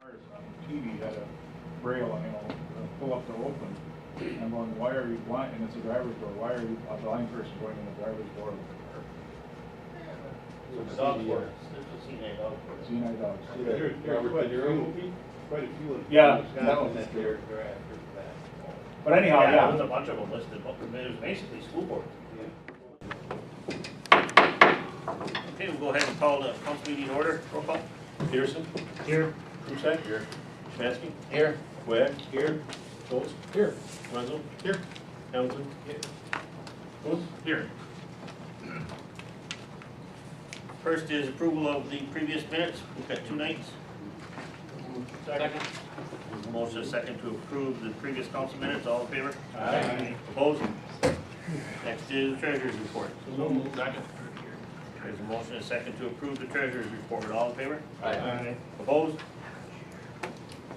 On TV had a braille, pull up the open. I'm going, why are you blind? And it's a driver's door. Why are you a blind person going in the driver's door of the car? Dog sports. There's a CNA dog sports. CNI dogs. Quite a few. Yeah, that was that they're after that. But anyhow, Yeah, yeah. there's a bunch of them listed. It was basically school board. Okay, we'll go ahead and call the council meeting order. Roll call. Peterson? Here. Krusek? Here. Szymanski? Here. Webb? Here. Schultz? Here. Wenzel? Here. Hamilton? Here. Booth? Here. First is approval of the previous minutes. We've got 2 nights. Second. Motion is second to approve the previous council minutes. All in favor? Aye. Opposed? Next is treasurer's report. Second. There's a motion and a second to approve the treasurer's report. All in favor? Aye. Opposed?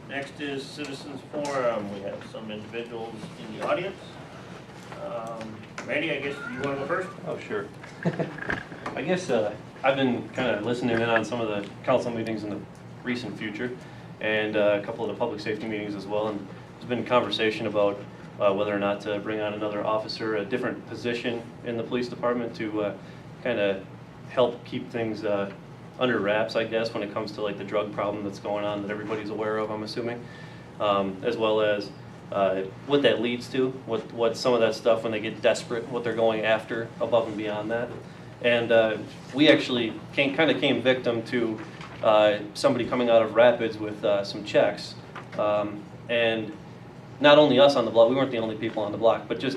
Next is citizens forum. We have some individuals in the audience. Randy, I guess you want to go first? Oh, sure. I guess I've been kind of listening in on some of the council meetings in the recent future and a couple of the public safety meetings as well. And there's been conversation about whether or not to bring on another officer, a different position in the police department to kind of help keep things under wraps, I guess, when it comes to like the drug problem that's going on that everybody's aware of, I'm assuming, as well as what that leads to, what some of that stuff when they get desperate, what they're going after above and beyond that. And we actually kind of came victim to somebody coming out of Rapids with some checks. And not only us on the block, we weren't the only people on the block, but just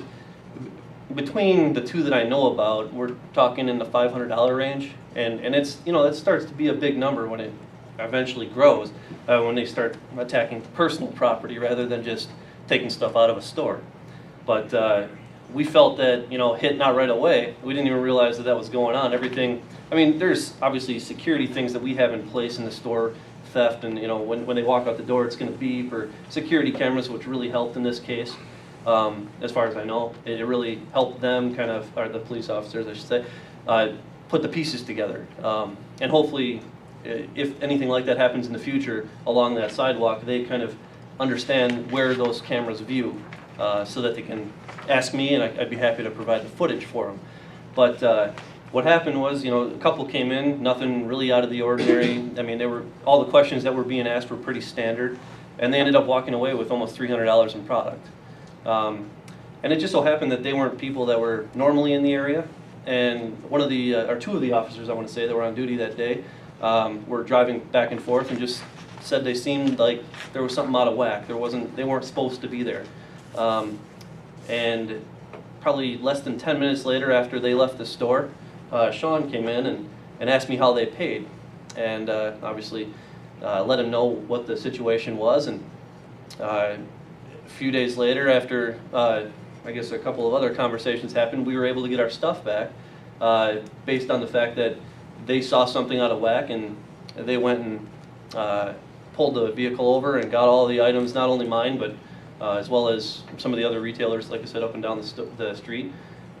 between the two that I know about, we're talking in the $500 range. And it's, that starts to be a big number when it eventually grows, when they start attacking personal property rather than just taking stuff out of a store. But we felt that, hit not right away. We didn't even realize that was going on. Everything, there's obviously security things that we have in place in the store, theft, and when they walk out the door, it's going to beep, or security cameras, which really helped in this case. As far as I know, it really helped them or the police officers, I should say, put the pieces together. And hopefully, if anything like that happens in the future along that sidewalk, they kind of understand where those cameras view, so that they can ask me, and I'd be happy to provide the footage for them. But what happened was, a couple came in, nothing really out of the ordinary. All the questions that were being asked were pretty standard, and they ended up walking away with almost $300 in product. And it just so happened that they weren't people that were normally in the area, and one of the, or two of the officers, I want to say, that were on duty that day, were driving back and forth and just said they seemed like there was something out of whack. They weren't supposed to be there. And probably less than 10 minutes later, after they left the store, Sean came in and asked me how they paid, and obviously let him know what the situation was. And a few days later, after I guess a couple of other conversations happened, we were able to get our stuff back based on the fact that they saw something out of whack, and they went and pulled the vehicle over and got all the items, not only mine, but as well as some of the other retailers, like I said, up and down the street.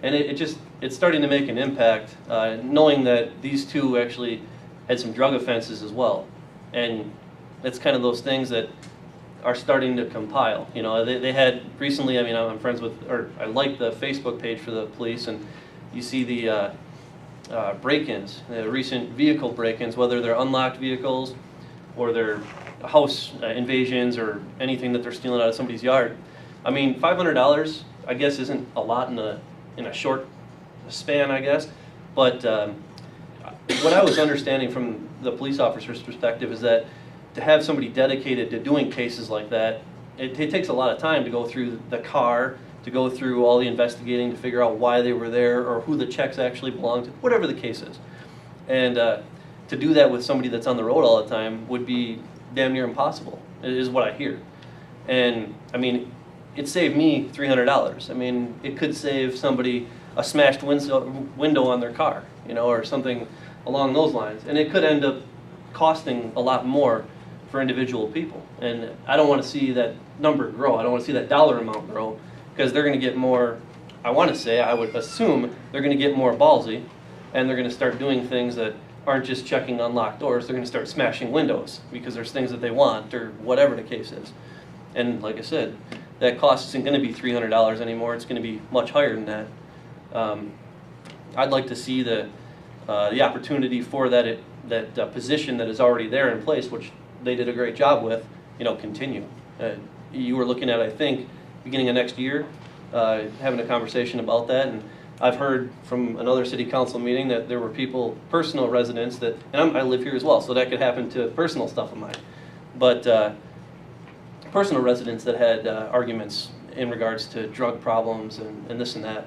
And it's starting to make an impact, knowing that these two actually had some drug offenses as well. And it's kind of those things that are starting to compile. They had recently, I'm friends with, or I like the Facebook page for the police, and you see the break-ins, the recent vehicle break-ins, whether they're unlocked vehicles or they're house invasions or anything that they're stealing out of somebody's yard. $500, I guess, isn't a lot in a short span, I guess. But what I was understanding from the police officer's perspective is that to have somebody dedicated to doing cases like that, it takes a lot of time to go through the car, to go through all the investigating, to figure out why they were there or who the checks actually belong to, whatever the case is. And to do that with somebody that's on the road all the time would be damn near impossible, is what I hear. And it saved me $300. It could save somebody a smashed window on their car, or something along those lines. And it could end up costing a lot more for individual people. And I don't want to see that number grow. I don't want to see that dollar amount grow, because they're going to get more, I would assume, they're going to get more ballsy, and they're going to start doing things that aren't just checking unlocked doors, they're gonna start smashing windows because there's things that they want or whatever the case is. And like I said, that cost isn't gonna be $300 anymore, it's gonna be much higher than that. I'd like to see the opportunity for that position that is already there in place, which they did a great job with, continue. You were looking at, I think, beginning of next year, having a conversation about that, and I've heard from another city council meeting that there were people, personal residents that, and I live here as well, so that could happen to personal stuff of mine, but personal residents that had arguments in regards to drug problems and this and that.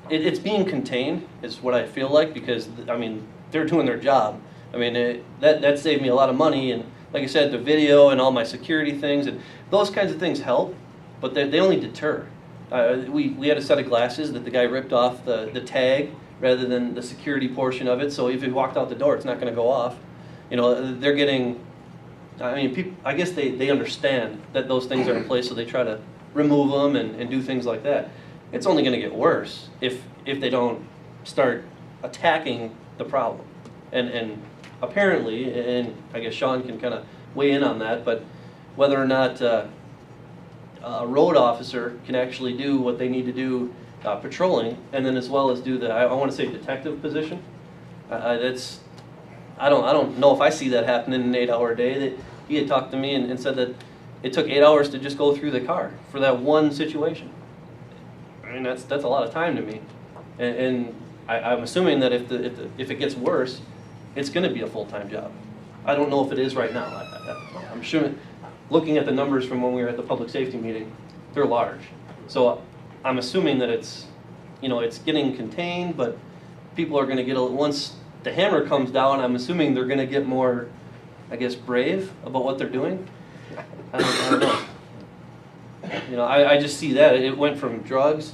It's being contained is what I feel like, because I mean they're doing their job. I mean that saved me a lot of money, and like I said, the video and all my security things and those kinds of things help, but they only deter. We had a set of glasses that the guy ripped off the tag rather than the security portion of it, so if he walked out the door, it's not going to go off. They're getting. I mean, people, I guess they understand that those things are in place, so they try to remove them and do things like that. It's only going to get worse if they don't start attacking the problem. And apparently, and I guess Sean can kind of weigh in on that, but whether or not a road officer can actually do what they need to do patrolling, and then as well as do the, I want to say, detective position, I don't know if I see that happening in an 8-hour day. That he had talked to me and said that it took 8 hours to just go through the car for that one situation. I mean, that's a lot of time to me, and I'm assuming that if it gets worse, it's going to be a full-time job. I don't know if it is right now. I'm sure, looking at the numbers from when we were at the public safety meeting, they're large. So I'm assuming that it's getting contained, but people are going to get once the hammer comes down, I'm assuming they're going to get more, I guess, brave about what they're doing. I don't know. I just see that. It went from drugs.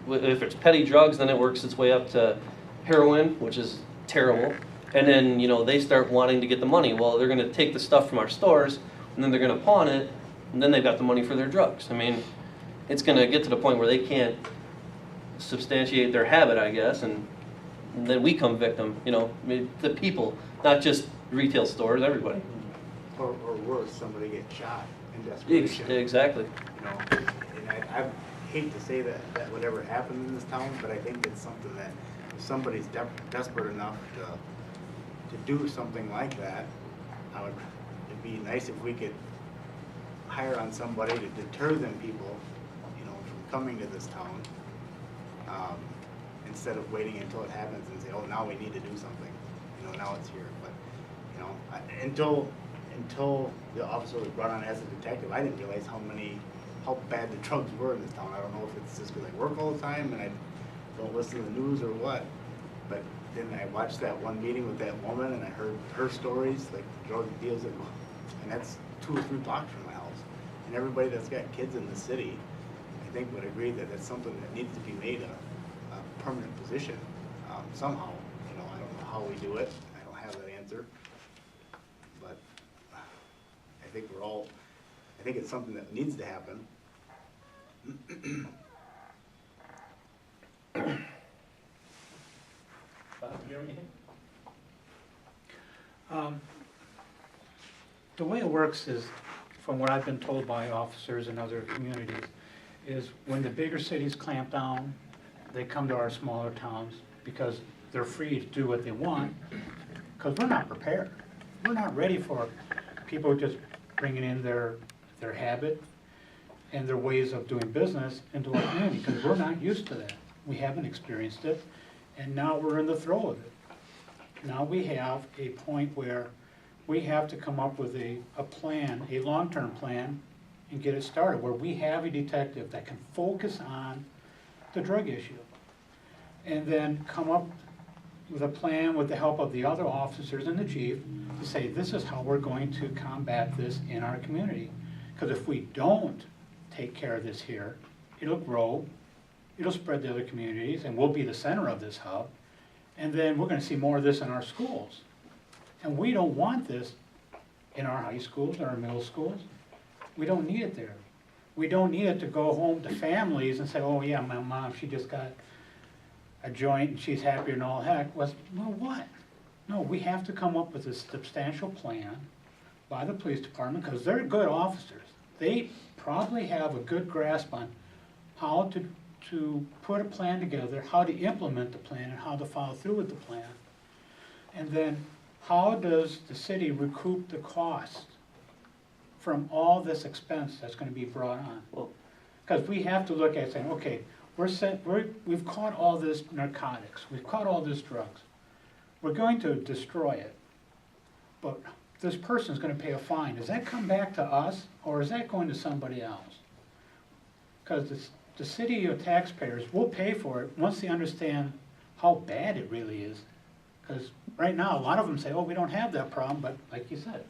If it's petty drugs, then it works its way up to heroin, which is terrible. And then, they start wanting to get the money. Well, they're going to take the stuff from our stores, and then they're going to pawn it, and then they've got the money for their drugs. I mean, it's going to get to the point where they can't substantiate their habit, I guess, and then we come victim, the people, not just retail stores, everybody. Or worse, somebody gets shot in desperation. Exactly. And I hate to say that would ever happen in this town, but I think it's something that if somebody's desperate enough to do something like that, it'd be nice if we could hire on somebody to deter them people, from coming to this town. Instead of waiting until it happens and say, oh, now we need to do something, now it's here. But, until the officer was brought on as a detective, I didn't realize how bad the drugs were in this town. I don't know if it's just because I work all the time and I don't listen to the news or what, but then I watched that one meeting with that woman and I heard her stories, like drug deals, and that's 2 or 3 blocks from my house. And everybody that's got kids in the city, I think, would agree that it's something that needs to be made a permanent position somehow. I don't know how we do it. I don't have that answer, but I think it's something that needs to happen. The way it works is, from what I've been told by officers in other communities, is when the bigger cities clamp down, they come to our smaller towns because they're free to do what they want, because we're not prepared. We're not ready for people just bringing in their habit and their ways of doing business into our community, because we're not used to that. We haven't experienced it, and now we're in the throes of it. Now we have a point where we have to come up with a plan, a long-term plan, and get it started, where we have a detective that can focus on the drug issue, and then come up with a plan with the help of the other officers and the chief to say, this is how we're going to combat this in our community. Because if we don't take care of this here, it'll grow, it'll spread to other communities, and we'll be the center of this hub, and then we're going to see more of this in our schools. And we don't want this in our high schools or our middle schools. We don't need it there. We don't need it to go home to families and say, oh yeah, my mom, she just got a joint and she's happier and all heck, well, what? No, we have to come up with a substantial plan by the police department, because they're good officers. They probably have a good grasp on how to put a plan together, how to implement the plan, and how to follow through with the plan. And then, how does the city recoup the cost from all this expense that's gonna be brought on? Well, Because we have to look at saying, okay, we've caught all this narcotics, we've caught all this drugs. We're going to destroy it, but this person's gonna pay a fine. Does that come back to us, or is that going to somebody else? Because the city or taxpayers will pay for it once they understand how bad it really is. Because right now, a lot of them say, oh, we don't have that problem, but like you said,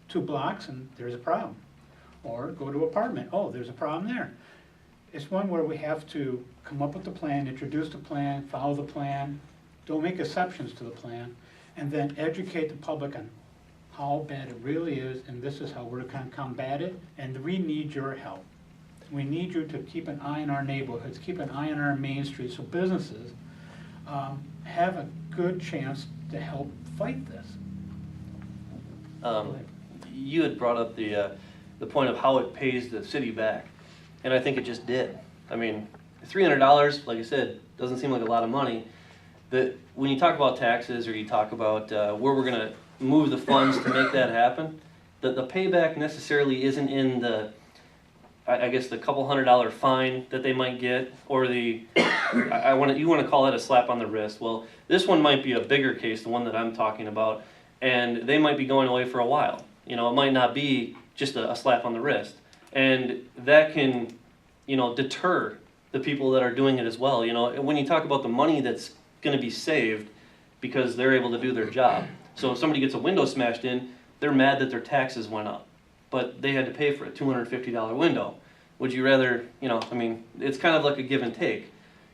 2 blocks and there's a problem. Or go to apartment, oh, there's a problem there. It's one where we have to come up with the plan, introduce the plan, follow the plan, don't make exceptions to the plan, and then educate the public on how bad it really is, and this is how we're gonna combat it, and we need your help. We need you to keep an eye on our neighborhoods, keep an eye on our main streets, so businesses have a good chance to help fight this. You had brought up the point of how it pays the city back, and I think it just did. I mean, $300, like I said, doesn't seem like a lot of money. When you talk about taxes, or you talk about where we're gonna move the funds to make that happen, the payback necessarily isn't in the, I guess, the couple $100 fine that they might get, or you want to call it a slap on the wrist. Well, this one might be a bigger case, the one that I'm talking about, and they might be going away for a while. You know, it might not be just a slap on the wrist, and that can, deter the people that are doing it as well. You know, when you talk about the money that's going to be saved because they're able to do their job. So if somebody gets a window smashed in, they're mad that their taxes went up, but they had to pay for a $250 window. Would you rather, it's kind of like a give and take.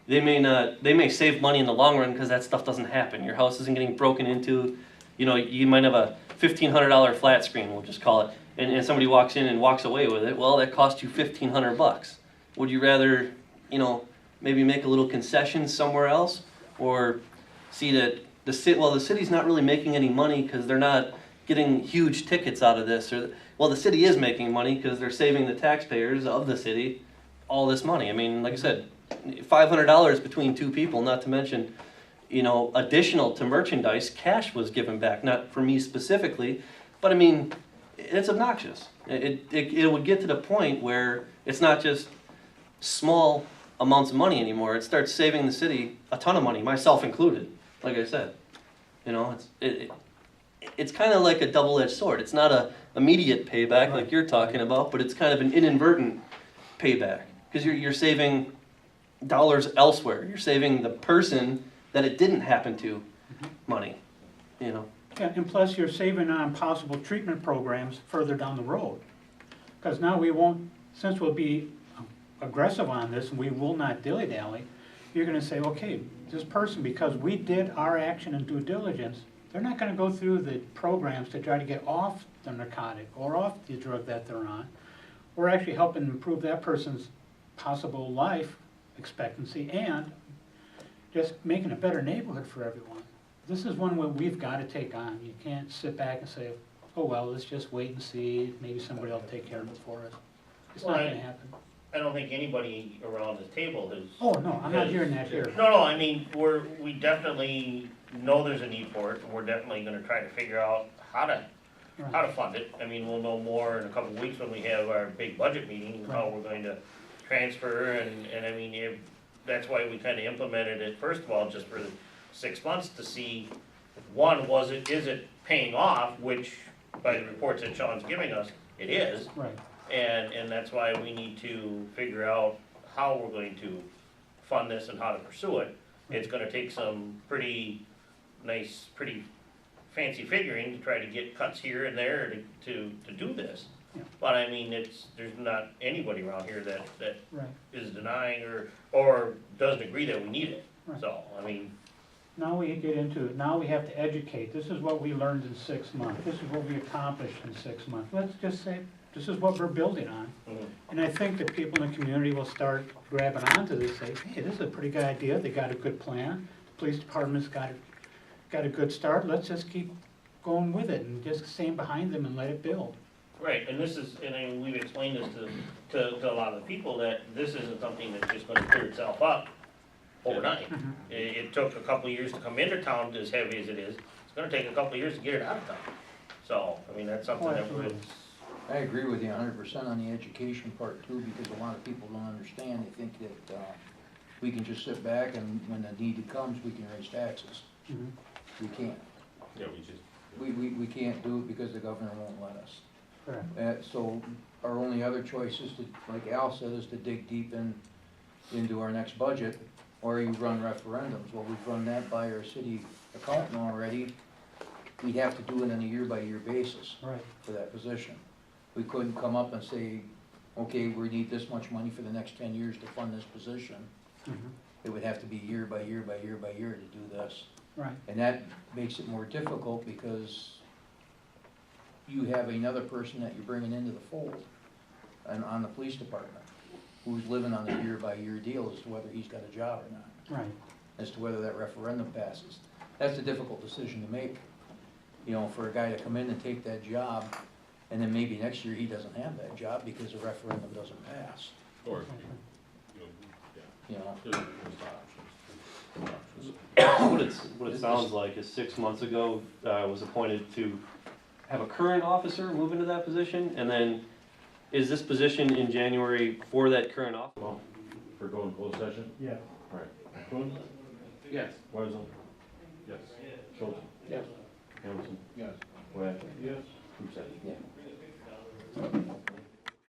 They may save money in the long run because that stuff doesn't happen. Your house isn't getting broken into. You might have a $1,500 flat screen, we'll just call it, and somebody walks in and walks away with it. Well, that cost you $1,500. Would you rather, maybe make a little concession somewhere else, or see that the city's not really making any money because they're not getting huge tickets out of this, or the city is making money because they're saving the taxpayers of the city all this money. I mean, like I said, $500 between 2 people, not to mention, additional to merchandise, cash was given back, not for me specifically, but I mean, it's obnoxious. It would get to the point where it's not just small amounts of money anymore. It starts saving the city a ton of money, myself included. Like I said, it's kind of like a double-edged sword. It's not a immediate payback like you're talking about, but it's kind of an inadvertent payback because you're saving dollars elsewhere. You're saving the person that it didn't happen to money. Yeah, and plus you're saving on possible treatment programs further down the road. Because now we won't, since we'll be aggressive on this and we will not dilly-dally, you're gonna say, okay, this person, because we did our action and due diligence, they're not gonna go through the programs to try to get off the narcotic or off the drug that they're on. We're actually helping improve that person's possible life expectancy and just making a better neighborhood for everyone. This is one where we've got to take on. You can't sit back and say, oh, well, let's just wait and see. Maybe somebody will take care of it for us. It's not going to happen. I don't think anybody around this table has. Oh, no, I'm not hearing that here. No, I mean, we definitely know there's a need for it, and we're definitely gonna try to figure out how to fund it. I mean, we'll know more in a couple of weeks when we have our big budget meeting, how we're going to transfer, and I mean, that's why we kinda implemented it, first of all, just for 6 months to see, one, is it paying off, which by the reports that Sean's giving us, it is. Right. And that's why we need to figure out how we're going to fund this and how to pursue it. It's gonna take some pretty nice, pretty fancy figuring to try to get cuts here and there to do this. Yeah. But I mean, there's not anybody around here that Right. is denying or doesn't agree that we need it. Right. So, I mean, now we get into, now we have to educate. This is what we learned in 6 months. This is what we accomplished in 6 months. Let's just say, this is what we're building on. Mhm. And I think that people in the community will start grabbing onto this, say, hey, this is a pretty good idea. They got a good plan. The police department's got a good start. Let's just keep going with it and just stand behind them and let it build. Right, and this is, and I mean, we've explained this to a lot of the people, that this isn't something that's just gonna clear itself up overnight. It took a couple of years to come into town, as heavy as it is. It's gonna take a couple of years to get it out of town. So, I mean, that's something that would, I agree with you 100% on the education part too, because a lot of people don't understand. They think that we can just sit back and when the need comes, we can raise taxes. We can't. Yeah, we just. We can't do it because the governor won't let us. Correct. So our only other choice is to, like Al said, is to dig deep into our next budget, or you run referendums. Well, we've run that by our city accountant already. We'd have to do it on a year-by-year basis Right. for that position. We couldn't come up and say, okay, we need this much money for the next 10 years to fund this position. It would have to be year by year by year by year to do this. Right. And that makes it more difficult because you have another person that you're bringing into the fold and on the police department who's living on a year-by-year deal as to whether he's got a job or not, Right. as to whether that referendum passes. That's a difficult decision to make, you know, for a guy to come in and take that job, and then maybe next year he doesn't have that job because the referendum doesn't pass, Or, you know. there's options. What it sounds like is 6 months ago, I was appointed to have a current officer move into that position, and then is this position in January for that current officer? Well, for going closed session? Yeah. All right. Kuhn? yes. Weisel? Yes. Schultz? Yes. Hamilton? Yes. Webb? Yes. Who said? Yeah.